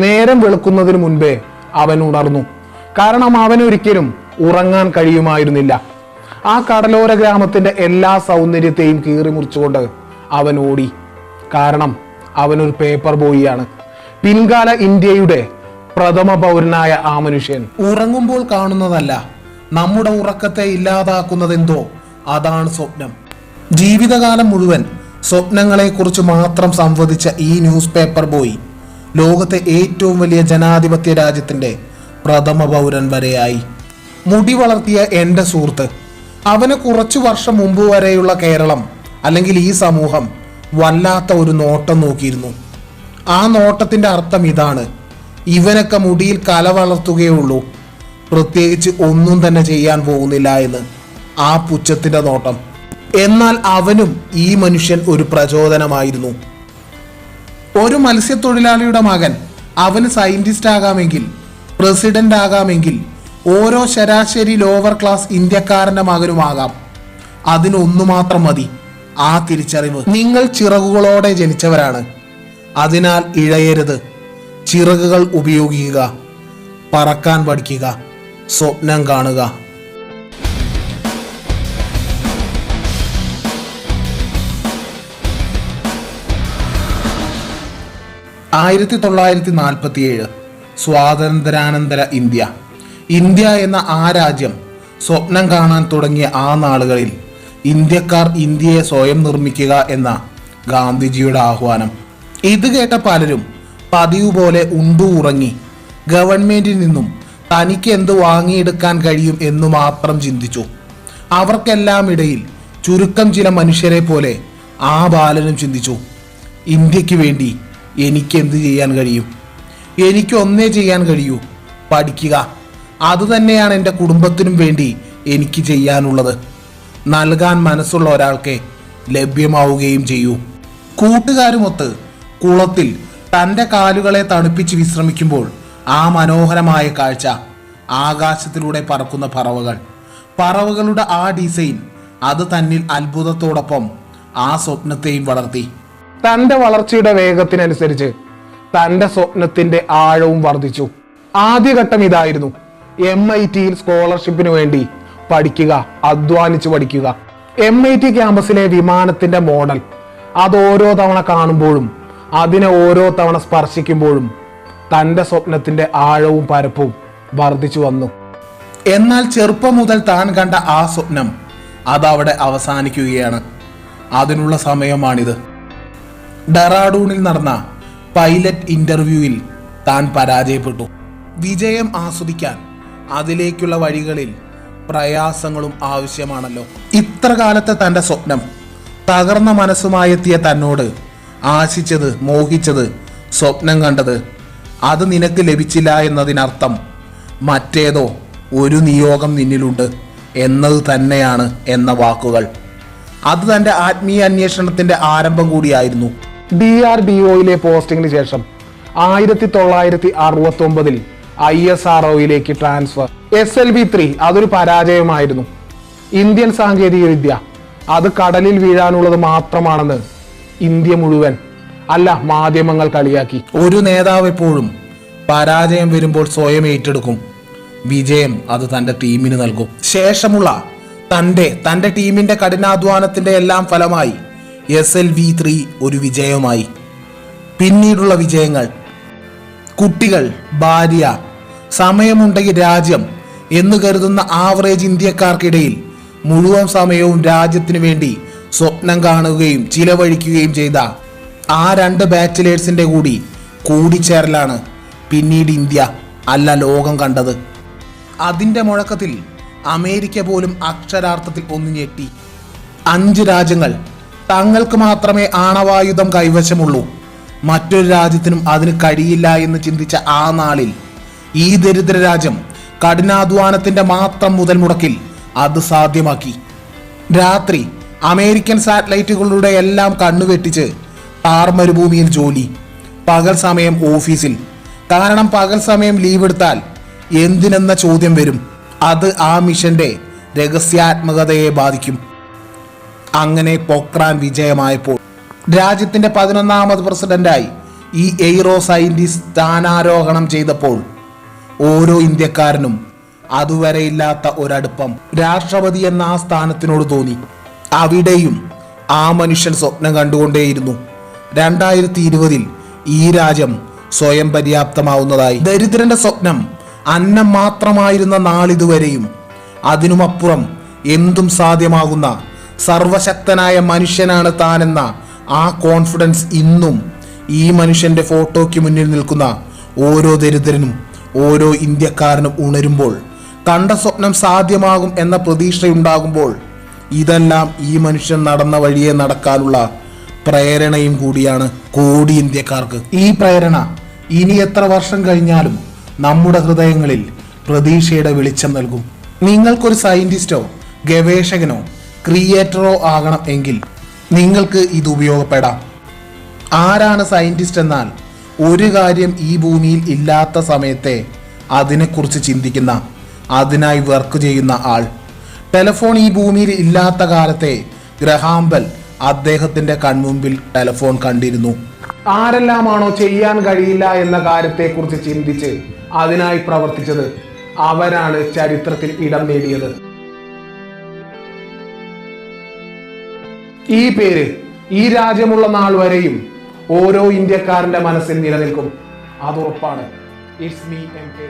നേരം വെളുക്കുന്നതിന് മുൻപേ അവൻ ഉണർന്നു. കാരണം അവനൊരിക്കലും ഉറങ്ങാൻ കഴിയുമായിരുന്നില്ല. ആ കടലോര ഗ്രാമത്തിന്റെ എല്ലാ സൗന്ദര്യത്തെയും കീറി മുറിച്ചുകൊണ്ട് അവൻ ഓടി. കാരണം അവനൊരു പേപ്പർ ബോയിയാണ്. പിൻകാല ഇന്ത്യയുടെ പ്രഥമ പൗരനായ ആ മനുഷ്യൻ ഉറങ്ങുമ്പോൾ കാണുന്നതല്ല, നമ്മുടെ ഉറക്കത്തെ ഇല്ലാതാക്കുന്നതെന്തോ അതാണ് സ്വപ്നം. ജീവിതകാലം മുഴുവൻ സ്വപ്നങ്ങളെക്കുറിച്ച് മാത്രം സംവദിച്ച ഈ ന്യൂസ് പേപ്പർ ബോയ് ലോകത്തെ ഏറ്റവും വലിയ ജനാധിപത്യ രാജ്യത്തിന്റെ പ്രഥമ പൗരൻ വരെയായി. മുടി വളർത്തിയ എൻ്റെ സുഹൃത്ത്, അവന് കുറച്ചു വർഷം മുമ്പ് വരെയുള്ള കേരളം അല്ലെങ്കിൽ ഈ സമൂഹം വല്ലാത്ത ഒരു നോട്ടം നോക്കിയിരുന്നു. ആ നോട്ടത്തിന്റെ അർത്ഥം ഇതാണ്: ഇവനൊക്കെ മുടിയിൽ കല വളർത്തുകയുള്ളൂ, പ്രത്യേകിച്ച് ഒന്നും തന്നെ ചെയ്യാൻ പോകുന്നില്ല എന്ന്. ആ പുച്ഛത്തിന്റെ നോട്ടം. എന്നാൽ അവനും ഈ മനുഷ്യൻ ഒരു പ്രചോദനമായിരുന്നു. ഒരു മത്സ്യത്തൊഴിലാളിയുടെ മകൻ അവന് സയന്റിസ്റ്റ് ആകാമെങ്കിൽ, പ്രസിഡന്റ് ആകാമെങ്കിൽ, ഓരോ ശരാശരി ലോവർ ക്ലാസ് ഇന്ത്യക്കാരന്റെ മകനുമാകാം. അതിനൊന്നു മാത്രം മതി: ആ തിരിച്ചറിവ്. നിങ്ങൾ ചിറകുകളോടെ ജനിച്ചവരാണ്, അതിനാൽ ഇഴയരുത്. ചിറകുകൾ ഉപയോഗിക്കുക, പറക്കാൻ പഠിക്കുക, സ്വപ്നം കാണുക. 1947 സ്വാതന്ത്ര്യാനന്തര ഇന്ത്യ. ഇന്ത്യ എന്ന ആ രാജ്യം സ്വപ്നം കാണാൻ തുടങ്ങിയ ആ നാളുകളിൽ ഇന്ത്യക്കാർ ഇന്ത്യയെ സ്വയം നിർമ്മിക്കുക എന്ന ഗാന്ധിജിയുടെ ആഹ്വാനം. ഇത് കേട്ട പലരും പതിവ് പോലെ ഉണ്ടു ഉറങ്ങി ഗവൺമെന്റിൽ നിന്നും തനിക്ക് എന്ത് വാങ്ങിയെടുക്കാൻ കഴിയും എന്നു മാത്രം ചിന്തിച്ചു. അവർക്കെല്ലാം ഇടയിൽ ചുരുക്കം ചില മനുഷ്യരെ പോലെ ആ ബാലനും ചിന്തിച്ചു: ഇന്ത്യക്ക് വേണ്ടി എനിക്ക് എന്ത് ചെയ്യാൻ കഴിയും? എനിക്ക് ഒന്നേ ചെയ്യാൻ കഴിയൂ: പഠിക്കുക. അതുതന്നെയാണ് എൻ്റെ കുടുംബത്തിനും വേണ്ടി എനിക്ക് ചെയ്യാനുള്ളത്. നൽകാൻ മനസ്സുള്ള ഒരാൾക്ക് ലഭ്യമാവുകയും ചെയ്യൂ. കൂട്ടുകാരുമൊത്ത് കുളത്തിൽ തൻ്റെ കാലുകളെ തണുപ്പിച്ച് വിശ്രമിക്കുമ്പോൾ ആ മനോഹരമായ കാഴ്ച. ആകാശത്തിലൂടെ പറക്കുന്ന പറവകൾ, പറവകളുടെ ആ ഡിസൈൻ, അത് തന്നിൽ അത്ഭുതത്തോടൊപ്പം ആ സ്വപ്നത്തെയും വളർത്തി. തൻ്റെ വളർച്ചയുടെ വേഗത്തിനനുസരിച്ച് തൻ്റെ സ്വപ്നത്തിന്റെ ആഴവും വർദ്ധിച്ചു. ആദ്യഘട്ടം ഇതായിരുന്നു: MITയിൽ സ്കോളർഷിപ്പിന് വേണ്ടി പഠിക്കുക, അധ്വാനിച്ച് പഠിക്കുക. MIT ക്യാമ്പസിലെ വിമാനത്തിന്റെ മോഡൽ, അത് ഓരോ തവണ കാണുമ്പോഴും അതിനെ ഓരോ തവണ സ്പർശിക്കുമ്പോഴും തൻ്റെ സ്വപ്നത്തിന്റെ ആഴവും പരപ്പും വർദ്ധിച്ചു വന്നു. എന്നാൽ ചെറുപ്പം മുതൽ താൻ കണ്ട ആ സ്വപ്നം അതവിടെ അവസാനിക്കുകയാണ്. അതിനുള്ള സമയമാണിത്. ഡെറാഡൂണിൽ നടന്ന പൈലറ്റ് ഇന്റർവ്യൂവിൽ താൻ പരാജയപ്പെട്ടു. വിജയം ആസ്വദിക്കാൻ അതിലേക്കുള്ള വഴികളിൽ പ്രയാസങ്ങളും ആവശ്യമാണല്ലോ. ഇത്ര കാലത്തെ തൻ്റെ സ്വപ്നം തകർന്ന മനസ്സുമായെത്തിയ തന്നോട് ആശിച്ചത്, മോഹിച്ചത്, സ്വപ്നം കണ്ടത്, അത് നിനക്ക് ലഭിച്ചില്ല എന്നതിനർത്ഥം മറ്റേതോ ഒരു നിയോഗം നിന്നിലുണ്ട് എന്നത് തന്നെയാണ് എന്ന വാക്കുകൾ. അത് തൻ്റെ ആത്മീയ അന്വേഷണത്തിന്റെ ആരംഭം കൂടിയായിരുന്നു. DRDOയിലെ പോസ്റ്റിംഗിന് ശേഷം 1969 ISROയിലേക്ക് ട്രാൻസ്ഫർ. SLV-3 അതൊരു പരാജയമായിരുന്നു. ഇന്ത്യൻ സാങ്കേതിക വിദ്യ അത് കടലിൽ വീഴാനുള്ളത് മാത്രമാണെന്ന് ഇന്ത്യ മുഴുവൻ, അല്ല മാധ്യമങ്ങൾ കളിയാക്കി. ഒരു നേതാവ് എപ്പോഴും പരാജയം വരുമ്പോൾ സ്വയം ഏറ്റെടുക്കും. വിജയം അത് തൻ്റെ ടീമിന് നൽകും. ശേഷമുള്ള തൻ്റെ ടീമിന്റെ കഠിനാധ്വാനത്തിന്റെ എല്ലാം ഫലമായി SLV-3 ഒരു വിജയമായി. പിന്നീടുള്ള വിജയങ്ങൾ: കുട്ടികൾ, ഭാര്യ, സമയമുണ്ടെങ്കിൽ രാജ്യം എന്ന് കരുതുന്ന ആവറേജ് ഇന്ത്യക്കാർക്കിടയിൽ മുഴുവൻ സമയവും രാജ്യത്തിനു വേണ്ടി സ്വപ്നം കാണുകയും ചിലവഴിക്കുകയും ചെയ്ത ആ 2 ബാച്ചിലേഴ്സിന്റെ കൂടിച്ചേരലാണ് പിന്നീട് ഇന്ത്യ, അല്ല ലോകം കണ്ടത്. അതിന്റെ മുഴക്കത്തിൽ അമേരിക്ക പോലും അക്ഷരാർത്ഥത്തിൽ ഒന്ന് ഞെട്ടി. 5 രാജ്യങ്ങൾ തങ്ങൾക്ക് മാത്രമേ ആണവായുധം കൈവശമുള്ളൂ, മറ്റൊരു രാജ്യത്തിനും അതിന് കഴിയില്ല എന്ന് ചിന്തിച്ച ആ നാളിൽ ഈ ദരിദ്ര രാജ്യം കഠിനാധ്വാനത്തിന്റെ മാത്രം മുതൽ മുടക്കിൽ അത് സാധ്യമാക്കി. രാത്രി അമേരിക്കൻ സാറ്റലൈറ്റുകളുടെ എല്ലാം കണ്ണുവെട്ടിച്ച് താർ മരുഭൂമിയിൽ ജോലി, പകൽ സമയം ഓഫീസിൽ. കാരണം പകൽ സമയം ലീവ് എടുത്താൽ എന്തിനെന്ന ചോദ്യം വരും. അത് ആ മിഷന്റെ രഹസ്യാത്മകതയെ ബാധിക്കും. അങ്ങനെ പൊക്രാൻ വിജയമായപ്പോൾ രാജ്യത്തിന്റെ 11ാമത് പ്രസിഡന്റായി ഈ എയ്റോ സയന്റിസ്റ്റ് സ്ഥാനാരോഹണം ചെയ്തപ്പോൾ ഓരോ ഇന്ത്യക്കാരനും അതുവരെ ഇല്ലാത്ത ഒരടുപ്പം രാഷ്ട്രപതി എന്ന ആ സ്ഥാനത്തിനോട് തോന്നി. അവിടെയും ആ മനുഷ്യൻ സ്വപ്നം കണ്ടുകൊണ്ടേയിരുന്നു 2020 ഈ രാജ്യം സ്വയം പര്യാപ്തമാവുന്നതായി. ദരിദ്രന്റെ സ്വപ്നം അന്നം മാത്രമായിരുന്ന നാളിതുവരെയും അതിനുമപ്പുറം എന്തും സാധ്യമാകുന്ന സർവശക്തനായ മനുഷ്യനാണ് താനെന്ന ആ കോൺഫിഡൻസ് ഇന്നും ഈ മനുഷ്യന്റെ ഫോട്ടോയ്ക്ക് മുന്നിൽ നിൽക്കുന്ന ഓരോ ദരിദ്രനും ഓരോ ഇന്ത്യക്കാരനും ഉണരുമ്പോൾ, കണ്ട സ്വപ്നം സാധ്യമാകും എന്ന പ്രതീക്ഷയുണ്ടാകുമ്പോൾ, ഇതെല്ലാം ഈ മനുഷ്യൻ നടന്ന വഴിയെ നടക്കാനുള്ള പ്രേരണയും കൂടിയാണ് കോടി ഇന്ത്യക്കാർക്ക്. ഈ പ്രേരണ ഇനി എത്ര വർഷം കഴിഞ്ഞാലും നമ്മുടെ ഹൃദയങ്ങളിൽ പ്രതീക്ഷയുടെ വെളിച്ചം നൽകും. നിങ്ങൾക്കൊരു സയന്റിസ്റ്റോ ഗവേഷകനോ ക്രിയേറ്ററോ ആകണം എങ്കിൽ നിങ്ങൾക്ക് ഇത് ഉപയോഗപ്പെടാം. ആരാണ് സയന്റിസ്റ്റ് എന്നാൽ ഒരു കാര്യം ഈ ഭൂമിയിൽ ഇല്ലാത്ത സമയത്തെ അതിനെക്കുറിച്ച് ചിന്തിക്കുന്ന, അതിനായി വർക്ക് ചെയ്യുന്ന ആൾ. ടെലിഫോൺ ഈ ഭൂമിയിൽ ഇല്ലാത്ത കാലത്തെ ഗ്രഹാം ബെൽ അദ്ദേഹത്തിന്റെ കൺമുമ്പിൽ ടെലിഫോൺ കണ്ടിരുന്നു. ആരെല്ലാമാണോ ചെയ്യാൻ കഴിയില്ല എന്ന കാര്യത്തെക്കുറിച്ച് ചിന്തിച്ച് അതിനായി പ്രവർത്തിച്ചത്, അവരാണ് ചരിത്രത്തിൽ ഇടം നേടിയത്. ഈ പേര് ഈ രാജ്യമുള്ള നാൾ വരെയും ഓരോ ഇന്ത്യക്കാരന്റെ മനസ്സിൽ നിലനിൽക്കും. അത് ഉറപ്പാണ്. It's me M K